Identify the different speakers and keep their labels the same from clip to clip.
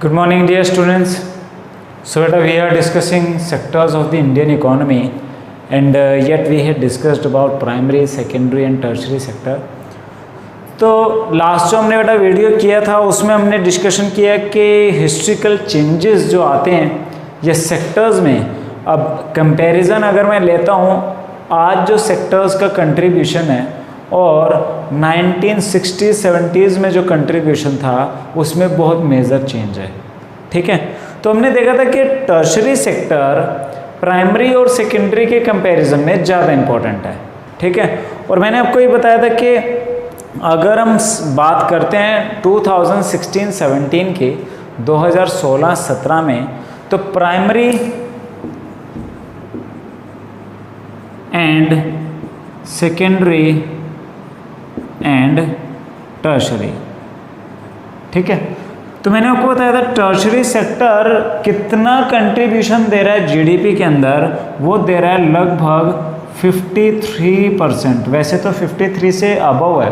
Speaker 1: Good morning, dear students. So we are discussing sectors of the Indian economy, and yet we had discussed about primary, secondary and tertiary sector. तो last जो हमने बेटा video किया था उसमें हमने discussion किया कि हिस्ट्रिकल चेंजेस जो आते हैं ये सेक्टर्स में, अब कंपैरिजन अगर मैं लेता हूँ आज जो सेक्टर्स का कंट्रीब्यूशन है और 1960-70s में जो कंट्रीब्यूशन था उसमें बहुत मेजर चेंज है। ठीक है, तो हमने देखा था कि टर्शरी सेक्टर प्राइमरी और सेकेंडरी के कंपैरिजन में ज़्यादा इम्पोर्टेंट है। ठीक है, और मैंने आपको ये बताया था कि अगर हम बात करते हैं 2016-17 की, 2016-17 में, तो primary and secondary and tertiary. ठीक है, तो मैंने आपको बताया था टर्शरी सेक्टर कितना कंट्रीब्यूशन दे रहा है जीडीपी के अंदर, वो दे रहा है लगभग 53%। वैसे तो 53 से अबव है,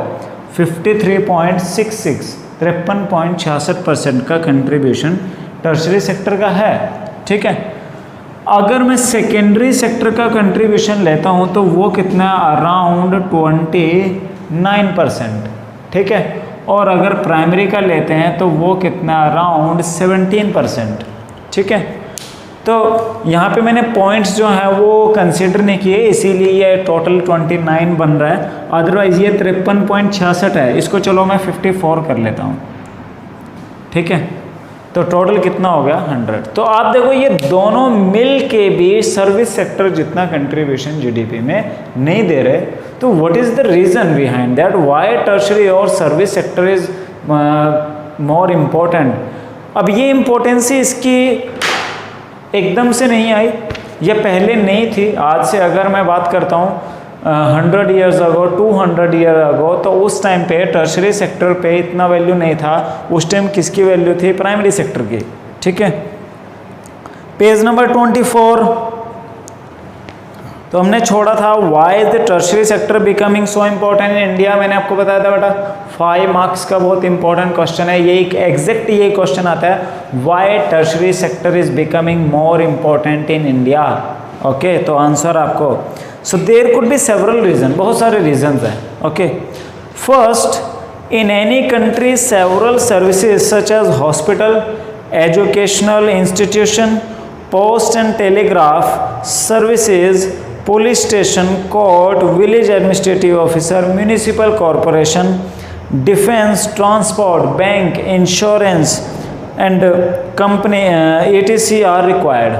Speaker 1: 53.66 53.66% का कंट्रीब्यूशन टर्शरी सेक्टर का है। ठीक है, अगर मैं सेकेंडरी सेक्टर का कंट्रीब्यूशन लेता हूं तो वो कितना, अराउंड 29%। ठीक है, और अगर प्राइमरी का लेते हैं तो वो कितना, अराउंड 17%। ठीक है, तो यहाँ पे मैंने पॉइंट्स जो हैं वो कंसिडर नहीं किए, इसीलिए ये टोटल 29 बन रहा है, अदरवाइज ये 53.66 है। इसको चलो मैं 54 कर लेता हूँ। ठीक है, तो टोटल कितना हो गया, 100। तो आप देखो ये दोनों मिल के भी सर्विस सेक्टर जितना कंट्रीब्यूशन जीडीपी में नहीं दे रहे, तो what is the reason behind that, why tertiary और service sector is more important. अब ये इम्पोर्टेंसी इसकी एकदम से नहीं आई, ये पहले नहीं थी। आज से अगर मैं बात करता हूँ 100 ईयर्स अगो, 200 ईयर अगो, तो उस टाइम पे टर्शरी सेक्टर पे इतना वैल्यू नहीं था। उस टाइम किसकी वैल्यू थी, प्राइमरी सेक्टर की। ठीक है, पेज नंबर 24, तो हमने छोड़ा था why is the tertiary sector becoming so important in India. मैंने आपको बताया था बेटा 5 मार्क्स का बहुत इंपॉर्टेंट क्वेश्चन है ये, एग्जैक्ट ये क्वेश्चन आता है, why tertiary sector is becoming more important in India. Okay, तो आंसर आपको, so there could be several reason, बहुत सारे रीजंस हैं। Okay, first, in any country several services such as hospital, educational institution, post and telegraph services, police station, court, village administrative officer, municipal corporation, defence, transport, bank, insurance and company ETC are required.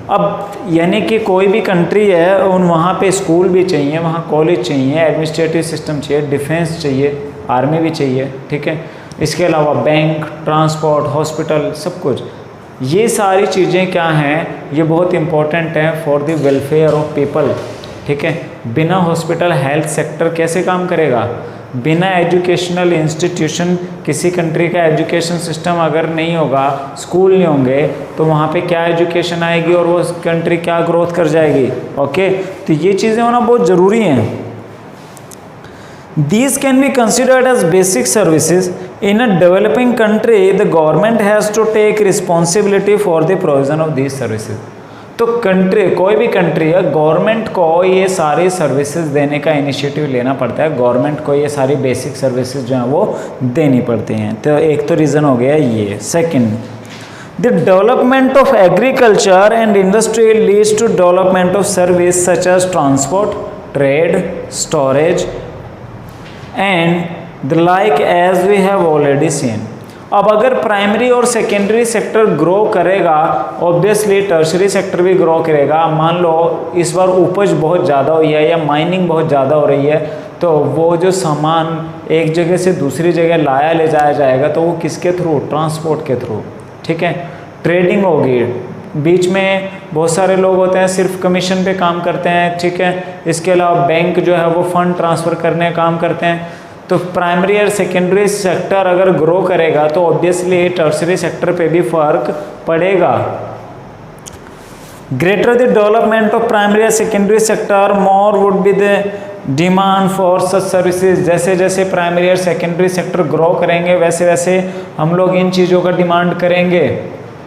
Speaker 1: अब यानी कि कोई भी country है उन वहाँ पे school भी चाहिए, वहाँ कॉलेज चाहिए, एडमिनिस्ट्रेटिव सिस्टम चाहिए, डिफेंस चाहिए, आर्मी भी चाहिए। ठीक है, इसके अलावा बैंक, ट्रांसपोर्ट, हॉस्पिटल, सब कुछ, ये सारी चीज़ें क्या हैं, ये बहुत इंपॉर्टेंट हैं for the welfare of people. ठीक है, बिना हॉस्पिटल हेल्थ सेक्टर कैसे काम करेगा, बिना एजुकेशनल इंस्टीट्यूशन, किसी कंट्री का एजुकेशन सिस्टम अगर नहीं होगा, स्कूल नहीं होंगे, तो वहाँ पे क्या एजुकेशन आएगी और वो कंट्री क्या ग्रोथ कर जाएगी। ओके, तो ये चीज़ें होना बहुत ज़रूरी हैं। These can be considered as basic services. In a developing country, the government has to take responsibility for the provision of these services. तो कंट्री, कोई भी कंट्री है, गवर्नमेंट को ये सारी सर्विसेज देने का इनिशिएटिव लेना पड़ता है, गवर्नमेंट को ये सारी बेसिक सर्विसेज जो हैं वो देनी पड़ती हैं। तो एक तो रीज़न हो गया ये। Second, the development of agriculture and industry leads to development of service such as transport, trade, storage and the like as we have already seen. अब अगर प्राइमरी और सेकेंडरी सेक्टर ग्रो करेगा, ऑब्वियसली टर्शरी सेक्टर भी grow करेगा। मान लो इस बार उपज बहुत ज़्यादा हुई है या माइनिंग बहुत ज़्यादा हो रही है, तो वो जो सामान एक जगह से दूसरी जगह लाया ले जाया जाएगा, तो वो किसके थ्रू, ट्रांसपोर्ट के थ्रू। ठीक है, ट्रेडिंग होगी, बीच में बहुत सारे लोग होते हैं सिर्फ कमीशन पे काम करते हैं। ठीक है, इसके अलावा बैंक जो है वो फंड ट्रांसफ़र करने का काम करते हैं। तो प्राइमरी और सेकेंडरी सेक्टर अगर ग्रो करेगा तो ऑब्वियसली टर्शरी सेक्टर पे भी फर्क पड़ेगा। Greater the development of primary और secondary sector, more would be the demand for such services, जैसे जैसे प्राइमरी और सेकेंडरी सेक्टर ग्रो करेंगे वैसे वैसे हम लोग इन चीज़ों का डिमांड करेंगे,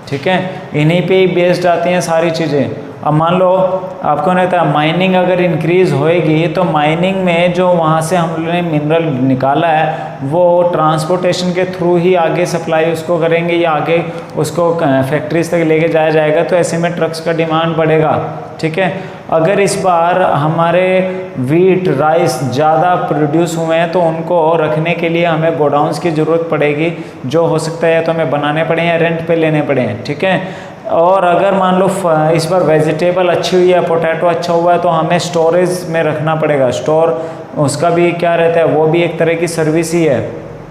Speaker 1: ठीक है। इन्हीं पे ही बेस्ड आती हैं सारी चीज़ें। अब मान लो आपको नहीं पता, माइनिंग अगर इंक्रीज होएगी तो माइनिंग में जो वहाँ से हम लोगों ने मिनरल निकाला है वो ट्रांसपोर्टेशन के थ्रू ही आगे सप्लाई उसको करेंगे या आगे उसको फैक्ट्रीज तक लेके जाया जाएगा, तो ऐसे में ट्रक्स का डिमांड बढ़ेगा, ठीक है। अगर इस बार हमारे वीट राइस ज़्यादा प्रोड्यूस हुए हैं तो उनको रखने के लिए हमें गोडाउंस की ज़रूरत पड़ेगी, जो हो सकता है तो हमें बनाने पड़े या रेंट पे लेने पड़े, ठीक है। और अगर मान लो इस बार वेजिटेबल अच्छी हुई है, पोटैटो अच्छा हुआ है, तो हमें स्टोरेज में रखना पड़ेगा। स्टोर उसका भी क्या रहता है, वो भी एक तरह की सर्विस ही है,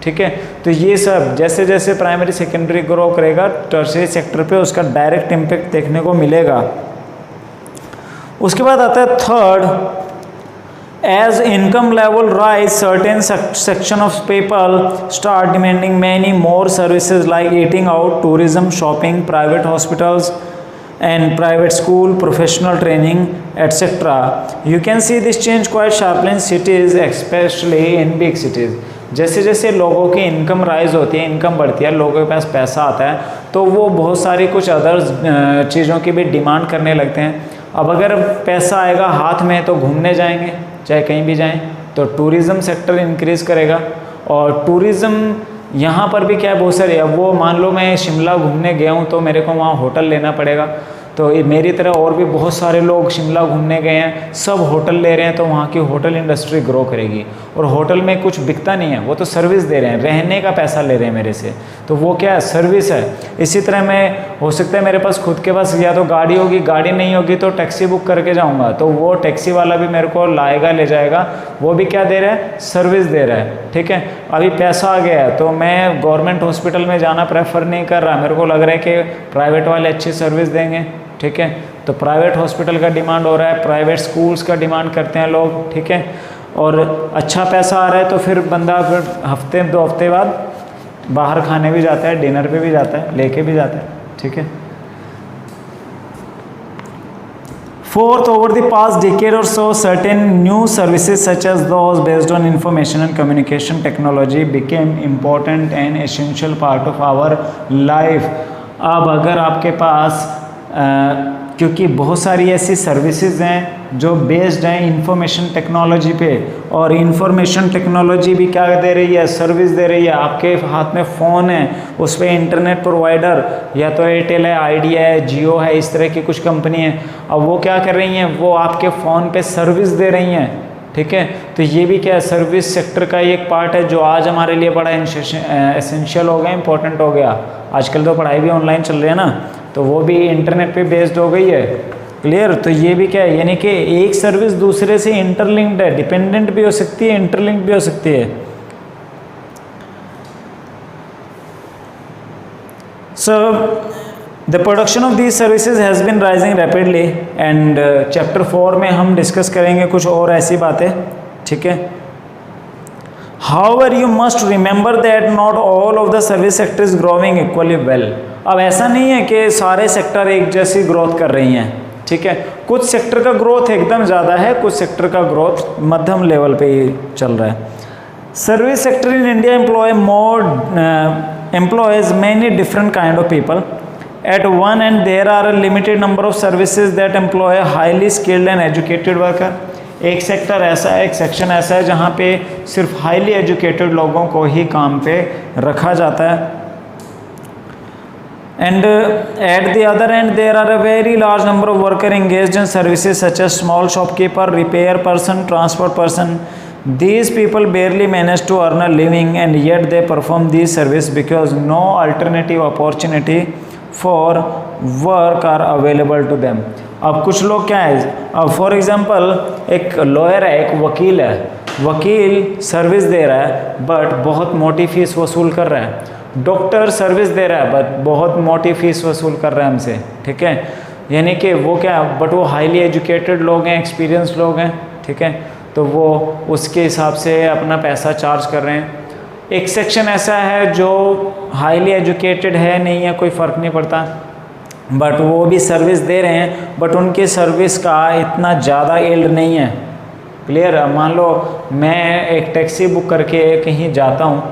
Speaker 1: ठीक है। तो ये सब जैसे जैसे प्राइमरी सेकेंडरी ग्रो करेगा टर्शियरी सेक्टर पे उसका डायरेक्ट इम्पैक्ट देखने को मिलेगा। उसके बाद आता है third, as income level rise, certain section of people start demanding many more services like eating out, tourism, shopping, private hospitals and private school, professional training, etc. You can see this change quite sharply in cities, especially in big cities. जैसे जैसे लोगों की income rise होती है, income बढ़ती है, लोगों के पास पैसा आता है, तो वो बहुत सारी कुछ अदर चीज़ों की भी डिमांड करने लगते हैं। अब अगर पैसा आएगा हाथ में तो घूमने जाएंगे, चाहे कहीं भी जाएं, तो टूरिज़्म सेक्टर इंक्रीज़ करेगा। और टूरिज़्म यहाँ पर भी क्या है, बहुत सारे, अब वो मान लो मैं शिमला घूमने गया हूँ तो मेरे को वहाँ होटल लेना पड़ेगा, तो मेरी तरह और भी बहुत सारे लोग शिमला घूमने गए हैं, सब होटल ले रहे हैं, तो वहाँ की होटल इंडस्ट्री ग्रो करेगी। और होटल में कुछ बिकता नहीं है, वो तो सर्विस दे रहे हैं, रहने का पैसा ले रहे हैं मेरे से, तो वो क्या है, सर्विस है। इसी तरह मैं, हो सकता है मेरे पास खुद के पास या तो गाड़ी होगी, गाड़ी नहीं होगी तो टैक्सी बुक करके जाऊँगा, तो वो टैक्सी वाला भी मेरे को लाएगा ले जाएगा, वो भी क्या दे रहा है, सर्विस दे रहा है, ठीक है। अभी पैसा आ गया है तो मैं गवर्नमेंट हॉस्पिटल में जाना प्रेफर नहीं कर रहा, मेरे को लग रहा है कि प्राइवेट वाले अच्छी सर्विस देंगे, ठीक है। तो प्राइवेट हॉस्पिटल का डिमांड हो रहा है, प्राइवेट स्कूल्स का डिमांड करते हैं लोग, ठीक है। और अच्छा पैसा आ रहा है तो फिर बंदा फिर हफ्ते 2 हफ्ते बाद बाहर खाने भी जाता है, डिनर पे भी जाता है, लेके भी जाता है, ठीक है। Fourth, over the past decade or so, certain new services such as those based on information and communication technology became important and essential part of our life. अब अगर आपके पास क्योंकि बहुत सारी ऐसी सर्विसेज हैं जो बेस्ड हैं इंफॉर्मेशन टेक्नोलॉजी पे, और इंफॉर्मेशन टेक्नोलॉजी भी क्या दे रही है, सर्विस दे रही है। आपके हाथ में फ़ोन है, उस पर इंटरनेट प्रोवाइडर या तो एयरटेल है, आइडिया है, जियो है, इस तरह की कुछ कंपनी है, अब वो क्या कर रही हैं, वो आपके फ़ोन पे सर्विस दे रही हैं, ठीक है। तो ये भी क्या है, सर्विस सेक्टर का एक पार्ट है जो आज हमारे लिए बड़ा एसेंशियल हो गया, इंपॉर्टेंट हो गया। आजकल तो पढ़ाई भी ऑनलाइन चल रही है ना, तो वो भी इंटरनेट पे बेस्ड हो गई है, क्लियर। तो ये भी क्या है, यानी कि एक सर्विस दूसरे से इंटरलिंक्ड है, डिपेंडेंट भी हो सकती है, इंटरलिंक्ड भी हो सकती है। So the production of these services has been rising rapidly, and chapter 4 में हम डिस्कस करेंगे कुछ और ऐसी बातें, ठीक है। However, you must remember that not all of the service sector is growing equally well. अब ऐसा नहीं है कि सारे सेक्टर एक जैसी ग्रोथ कर रही हैं, ठीक है। कुछ सेक्टर का ग्रोथ एकदम ज़्यादा है, कुछ सेक्टर का ग्रोथ मध्यम लेवल पे ही चल रहा है। Service sector in India employs many different kind of people. At one end, there are a limited number of services that employ a highly skilled and educated worker. एक sector ऐसा है, एक section ऐसा है जहाँ पे सिर्फ हाईली एजुकेटेड लोगों को ही काम पे रखा जाता है। And at the other end there are a very large number of worker engaged in services such as small shopkeeper, repair person, transport person. These people barely manage to earn a living and yet they perform these service because no alternative opportunity for work are available to them. अब कुछ लोग क्या है, अब for example एक lawyer है, एक वकील है, वकील सर्विस दे रहा है बट बहुत मोटी फीस वसूल कर रहा है। डॉक्टर सर्विस दे रहा है बट बहुत मोटी फीस वसूल कर रहा है हमसे, ठीक है। यानी कि वो क्या, बट वो हाईली एजुकेटेड लोग हैं, एक्सपीरियंस लोग हैं, ठीक है, तो वो उसके हिसाब से अपना पैसा चार्ज कर रहे हैं। एक सेक्शन ऐसा है जो हाईली एजुकेटेड है, नहीं है, कोई फ़र्क नहीं पड़ता, बट वो भी सर्विस दे रहे हैं, बट उनकी सर्विस का इतना ज़्यादा यील्ड नहीं है, क्लियर है। मान लो मैं एक टैक्सी बुक करके कहीं जाता हूँ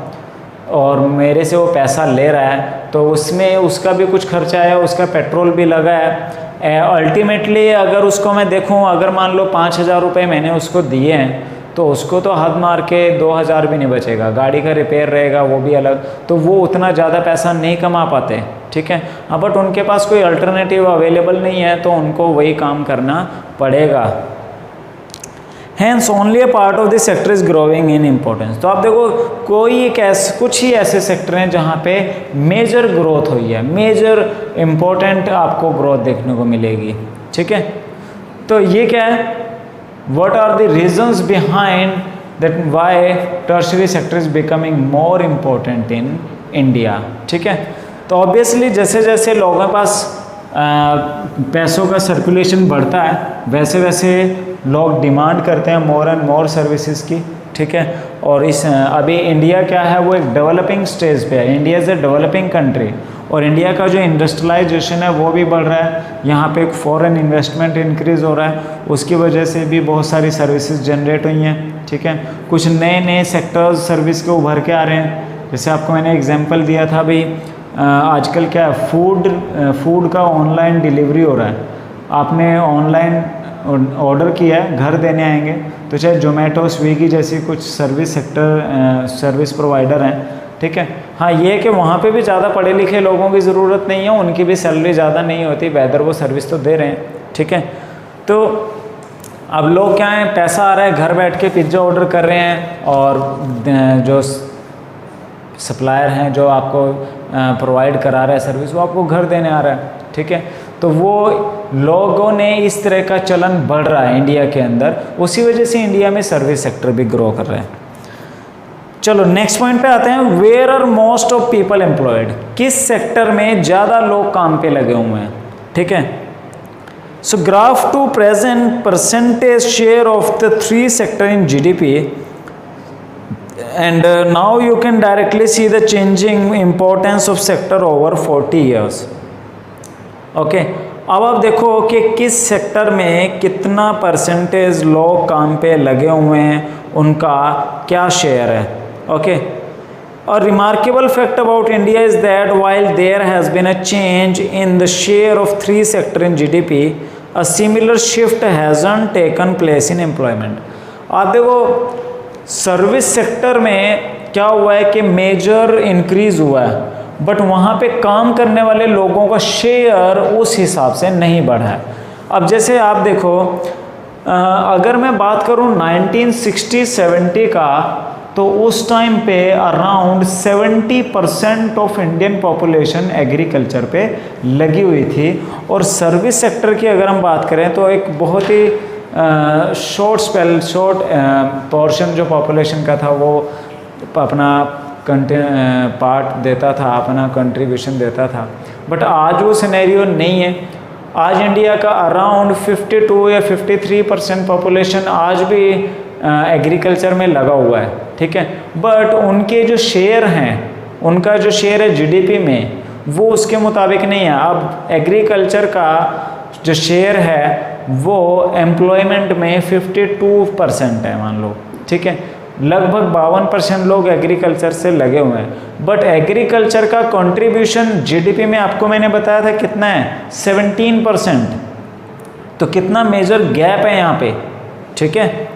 Speaker 1: और मेरे से वो पैसा ले रहा है, तो उसमें उसका भी कुछ खर्चा है, उसका पेट्रोल भी लगा है। अल्टीमेटली अगर उसको मैं देखूं, अगर मान लो 5,000 रुपये मैंने उसको दिए हैं, तो उसको तो हद मार के 2,000 भी नहीं बचेगा, गाड़ी का रिपेयर रहेगा वो भी अलग, तो वो उतना ज़्यादा पैसा नहीं कमा पाते, ठीक है। हाँ, बट उनके पास कोई अल्टरनेटिव अवेलेबल नहीं है, तो उनको वही काम करना पड़ेगा। Hence only a part of this sector is growing in importance। तो आप देखो कुछ ही ऐसे सेक्टर हैं जहाँ पे मेजर ग्रोथ हुई है, मेजर इम्पोर्टेंट आपको ग्रोथ देखने को मिलेगी, ठीक है। तो ये क्या है, what are the reasons behind that why tertiary sector is becoming more important in India, ठीक है। तो ऑब्वियसली जैसे जैसे लोगों के पास पैसों का सर्कुलेशन बढ़ता है, वैसे वैसे लोग डिमांड करते हैं मोर एंड मोर सर्विसेज की, ठीक है। और इस अभी इंडिया क्या है, वो एक डेवलपिंग स्टेज पे है, India is a developing country, और इंडिया का जो इंडस्ट्रियलाइजेशन है वो भी बढ़ रहा है, यहाँ पे एक फॉरेन इन्वेस्टमेंट इंक्रीज़ हो रहा है, उसकी वजह से भी बहुत सारी सर्विसेज जनरेट हुई हैं, ठीक है। कुछ नए नए सेक्टर्स सर्विस के उभर के आ रहे हैं, जैसे आपको मैंने एग्जांपल दिया था भाई, आजकल क्या है, फूड का ऑनलाइन डिलीवरी हो रहा है, आपने ऑनलाइन ऑर्डर किया है, घर देने आएंगे, तो चाहे जोमेटो स्विगी जैसी कुछ सर्विस प्रोवाइडर हैं, ठीक है। हाँ, ये है कि वहाँ पे भी ज़्यादा पढ़े लिखे लोगों की ज़रूरत नहीं है, उनकी भी सैलरी ज़्यादा नहीं होती, वेदर वो सर्विस तो दे रहे हैं, ठीक है। तो अब लोग क्या है, पैसा आ रहा है, घर बैठ के पिज्ज़ा ऑर्डर कर रहे हैं, और जो सप्लायर हैं जो आपको प्रोवाइड करा रहा है सर्विस, वो आपको घर देने आ रहा है, ठीक है। तो वो लोगों ने इस तरह का चलन बढ़ रहा है इंडिया के अंदर, उसी वजह से इंडिया में सर्विस सेक्टर भी ग्रो कर रहा है। चलो नेक्स्ट पॉइंट पे आते हैं, where are most of people employed, किस सेक्टर में ज़्यादा लोग काम पे लगे हुए हैं, ठीक है। So graph to present percentage share of the 3 sector in GDP, and now you can directly see the changing importance of sector over 40 years। Okay, अब आप देखो कि किस सेक्टर में कितना परसेंटेज लोग काम पे लगे हुए हैं, उनका क्या शेयर है, ओके। और remarkable fact about India is that while there has been a change in the share of 3 sector in GDP, a similar shift hasn't taken place in employment। आप देखो सर्विस सेक्टर में क्या हुआ है कि major increase हुआ है, but वहाँ पे काम करने वाले लोगों का शेयर उस हिसाब से नहीं बढ़ा है। अब जैसे आप देखो, अगर मैं बात करूँ 1960-70 का, तो उस टाइम पे around 70% of Indian population agriculture पे लगी हुई थी, और सर्विस सेक्टर की अगर हम बात करें तो एक बहुत ही शॉर्ट पोर्शन जो पॉपुलेशन का था वो अपना पार्ट देता था, अपना कंट्रीब्यूशन देता था। बट आज वो सिनेरियो नहीं है। आज इंडिया का अराउंड 52 या 53% पॉपुलेशन आज भी एग्रीकल्चर में लगा हुआ है, ठीक है। बट उनके जो शेयर हैं, उनका जो शेयर है जीडीपी में, वो उसके मुताबिक नहीं है। अब एग्रीकल्चर का जो शेयर है वो एम्प्लॉयमेंट में 52% है, मान लो, ठीक है। लगभग 52% लोग एग्रीकल्चर से लगे हुए हैं, बट एग्रीकल्चर का कंट्रीब्यूशन जीडीपी में आपको मैंने बताया था कितना है, 17%। तो कितना मेजर गैप है यहाँ पे, ठीक है।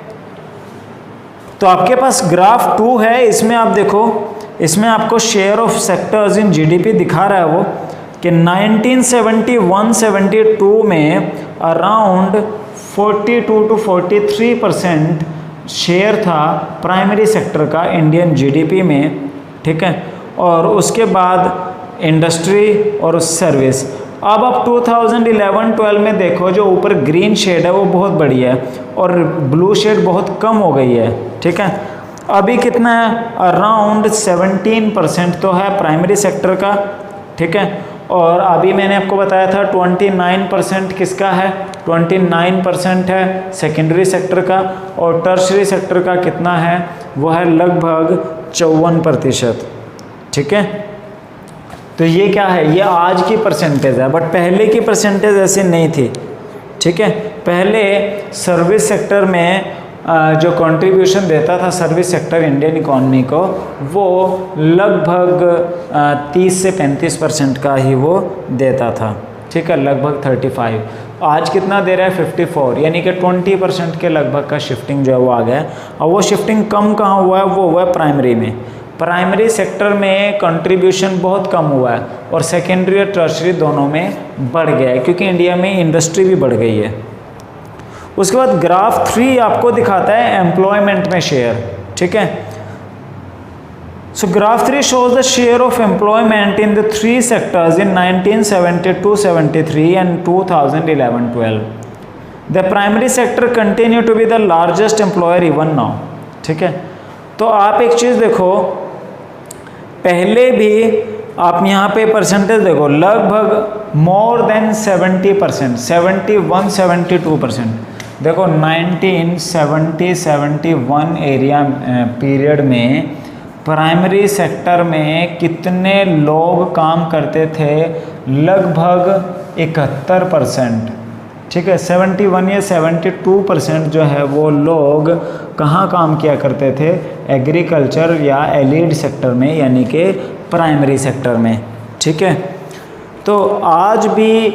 Speaker 1: तो आपके पास ग्राफ 2 है, इसमें आप देखो, इसमें आपको share of sectors in GDP दिखा रहा है वो कि 1971-72 में अराउंड 42 to 43% शेयर था प्राइमरी सेक्टर का इंडियन जीडीपी में, ठीक है। और उसके बाद इंडस्ट्री और सर्विस। अब आप 2011-12 में देखो, जो ऊपर ग्रीन शेड है वो बहुत बढ़िया है और ब्लू शेड बहुत कम हो गई है, ठीक है। अभी कितना है, अराउंड 17% तो है प्राइमरी सेक्टर का, ठीक है। और अभी मैंने आपको बताया था 29% किसका है, 29% है सेकेंडरी सेक्टर का, और टर्शरी सेक्टर का कितना है, वो है लगभग 54%, ठीक है। तो ये क्या है, ये आज की परसेंटेज है, बट पहले की परसेंटेज ऐसी नहीं थी, ठीक है। पहले सर्विस सेक्टर में जो कंट्रीब्यूशन देता था सर्विस सेक्टर इंडियन इकॉनमी को, वो लगभग 30 से 35% का ही वो देता था, ठीक है, लगभग 35। आज कितना दे रहा है 54, यानी कि 20% के लगभग का शिफ्टिंग जो है वो आ गया है। और वो शिफ्टिंग कम कहाँ हुआ है, वो हुआ है प्राइमरी में। प्राइमरी सेक्टर में कंट्रीब्यूशन बहुत कम हुआ है और सेकेंडरी और टर्शरी दोनों में बढ़ गया है, क्योंकि इंडिया में इंडस्ट्री भी बढ़ गई है। उसके बाद ग्राफ 3 आपको दिखाता है एम्प्लॉयमेंट में शेयर, ठीक है। So graph 3 shows the share of employment in the 3 sectors in 1972-73 and 2011-12. The primary sector continue to be the largest employer even now, ठीक है। तो आप एक चीज़ देखो, पहले भी आप यहाँ पे परसेंटेज देखो, लगभग मोर देन 70%, 71-72%। देखो 1970-71 एरिया पीरियड में प्राइमरी सेक्टर में कितने लोग काम करते थे, लगभग 71%, ठीक है। 71 या 72% जो है वो लोग कहाँ काम किया करते थे, एग्रीकल्चर या एलिड सेक्टर में, यानी कि प्राइमरी सेक्टर में, ठीक है। तो आज भी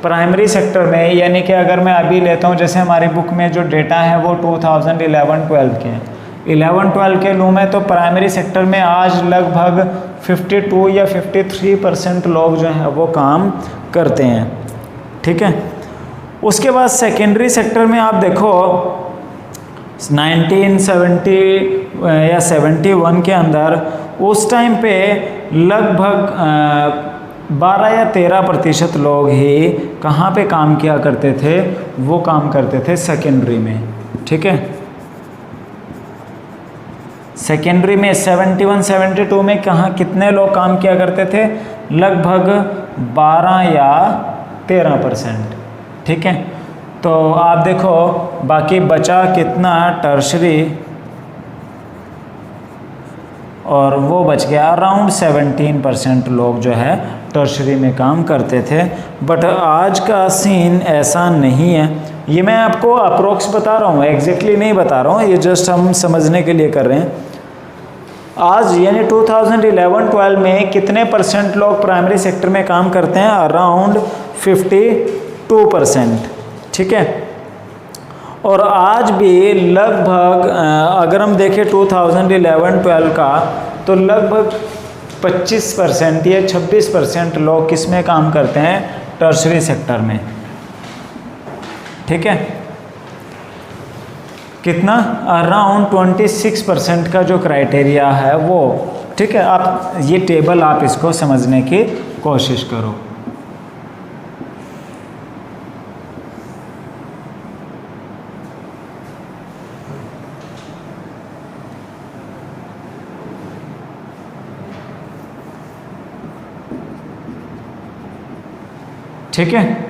Speaker 1: प्राइमरी सेक्टर में, यानी कि अगर मैं अभी लेता हूँ, जैसे हमारी बुक में जो डेटा है वो 2011-12 के हैं, 11-12 के लूँ मैं, तो प्राइमरी सेक्टर में आज लगभग 52 या 53% लोग जो हैं वो काम करते हैं, ठीक है। उसके बाद सेकेंडरी सेक्टर में आप देखो 1970 या 71 के अंदर उस टाइम पे लगभग 12 या 13% लोग ही कहाँ पे काम किया करते थे, वो काम करते थे सेकेंडरी में, ठीक है। सेकेंडरी में 71-72 में कहाँ कितने लोग काम किया करते थे, लगभग 12 या 13%, ठीक है। तो आप देखो बाकी बचा कितना टर्शरी, और वो बच गया अराउंड 17% लोग जो है टर्शरी में काम करते थे। बट आज का सीन ऐसा नहीं है, ये मैं आपको अप्रोक्स बता रहा हूँ, एग्जैक्टली नहीं बता रहा हूँ, ये जस्ट हम समझने के लिए कर रहे हैं। आज यानी 2011-12 में कितने परसेंट लोग प्राइमरी सेक्टर में काम करते हैं, अराउंड 52%, ठीक है। और आज भी लगभग अगर हम देखें 2011-12 का, तो लगभग 25% या 26% लोग किस में काम करते हैं, टर्शरी सेक्टर में, ठीक है। कितना, अराउंड 26% का जो क्राइटेरिया है वो, ठीक है। आप ये टेबल आप इसको समझने की कोशिश करो। ठीक है।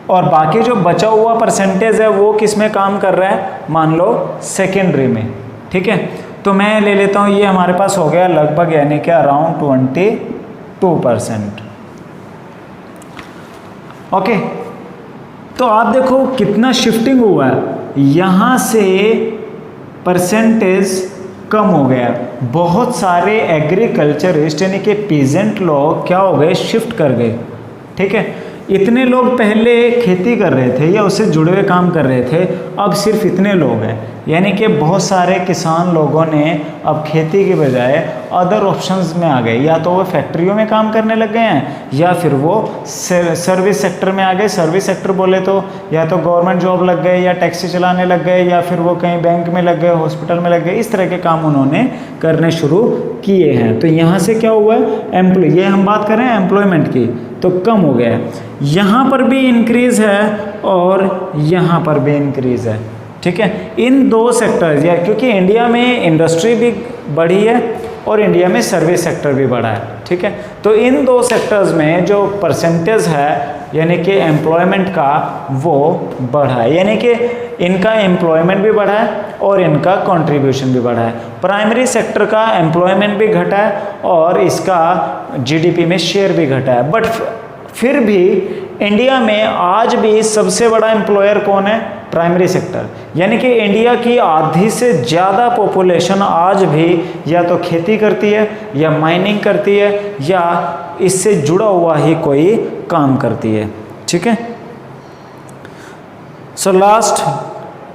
Speaker 1: और बाकी जो बचा हुआ परसेंटेज है वो किस में काम कर रहा है, मान लो सेकेंडरी में, ठीक है। तो मैं ले लेता हूँ, ये हमारे पास हो गया लगभग, यानी कि अराउंड 22%, ओके। तो आप देखो कितना शिफ्टिंग हुआ है, यहाँ से परसेंटेज कम हो गया। बहुत सारे एग्रीकल्चरिस्ट यानी कि पीजेंट लोग क्या हो गए, शिफ्ट कर गए, ठीक है। इतने लोग पहले खेती कर रहे थे या उससे जुड़े हुए काम कर रहे थे, अब सिर्फ इतने लोग हैं, यानी कि बहुत सारे किसान लोगों ने अब खेती के बजाय अदर ऑप्शंस में आ गए, या तो वो फैक्ट्रियों में काम करने लग गए हैं या फिर वो सर्विस सेक्टर में आ गए। सर्विस सेक्टर बोले तो या तो गवर्नमेंट जॉब लग गए, या टैक्सी चलाने लग गए, या फिर वो कहीं बैंक में लग गए, हॉस्पिटल में लग गए, इस तरह के काम उन्होंने करने शुरू किए हैं। तो यहाँ से क्या हुआ है, ये हम बात कर रहे हैं एम्प्लॉयमेंट की, तो कम हो गया है। यहाँ पर भी इंक्रीज़ है और यहाँ पर भी इंक्रीज़ है, ठीक है। इन दो सेक्टर्स, या क्योंकि इंडिया में इंडस्ट्री भी बढ़ी है और इंडिया में सर्विस सेक्टर भी बढ़ा है, ठीक है। तो इन दो सेक्टर्स में जो परसेंटेज है यानी कि एम्प्लॉयमेंट का, वो बढ़ा है, यानी कि इनका एम्प्लॉयमेंट भी बढ़ा है और इनका कंट्रीब्यूशन भी बढ़ा है। प्राइमरी सेक्टर का एम्प्लॉयमेंट भी घटा है और इसका जीडीपी में शेयर भी घटा है। बट फिर भी इंडिया में आज भी सबसे बड़ा एम्प्लॉयर कौन है, प्राइमरी सेक्टर, यानी कि इंडिया की आधी से ज़्यादा पॉपुलेशन आज भी या तो खेती करती है या माइनिंग करती है या इससे जुड़ा हुआ ही कोई काम करती है, ठीक है। So last,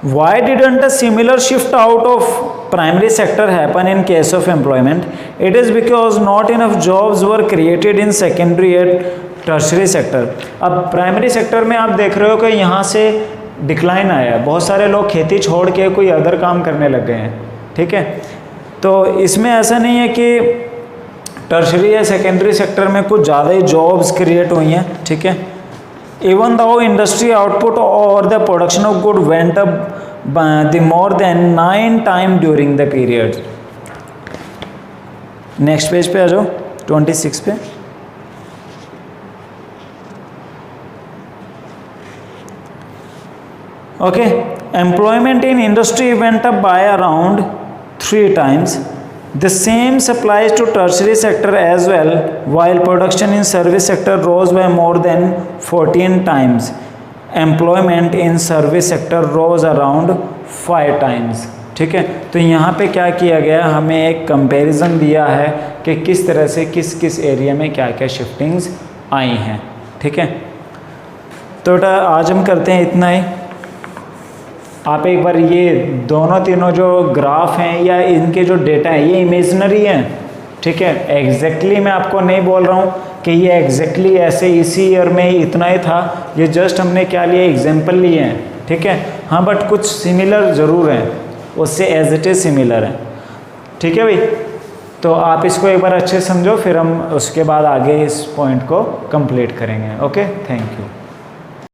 Speaker 1: why didn't a similar shift out of primary sector happen in case of employment? It is because not enough jobs were created in secondary and tertiary sector. अब प्राइमरी सेक्टर में आप देख रहे हो कि यहाँ से decline आया है, बहुत सारे लोग खेती छोड़ के कोई अदर काम करने लग गए हैं, ठीक है। तो इसमें ऐसा नहीं है कि टर्शरी या सेकेंडरी सेक्टर में कुछ ज़्यादा ही जॉब्स क्रिएट हुई हैं, ठीक है। Even though industry output or the production of good went up the more than 9 times during the period. Next page पे आ जाओ, 26 पे। Okay, employment in industry went up by around 3 times. The same applies to tertiary sector as well, while production in service sector rose by more than 14 times. Employment in service sector rose around 5 times. ठीक है, तो यहाँ पे क्या किया गया, हमें एक कंपैरिजन दिया है कि किस तरह से किस किस एरिया में क्या क्या शिफ्टिंग्स आई हैं, ठीक है। तो आज हम करते हैं इतना ही। आप एक बार ये दोनों तीनों जो ग्राफ हैं या इनके जो डेटा है ये इमेजिनरी हैं, ठीक है। एग्जैक्टली मैं आपको नहीं बोल रहा हूँ कि ये एग्जैक्टली ऐसे इसी ईयर में ही इतना ही था, ये जस्ट हमने क्या लिया, एग्जाम्पल लिए हैं, ठीक है। हाँ, बट कुछ सिमिलर ज़रूर हैं, उससे एज इट इज़ सिमिलर है, ठीक है भाई। तो आप इसको एक बार अच्छे समझो, फिर हम उसके बाद आगे इस पॉइंट को कंप्लीट करेंगे। Okay, thank you.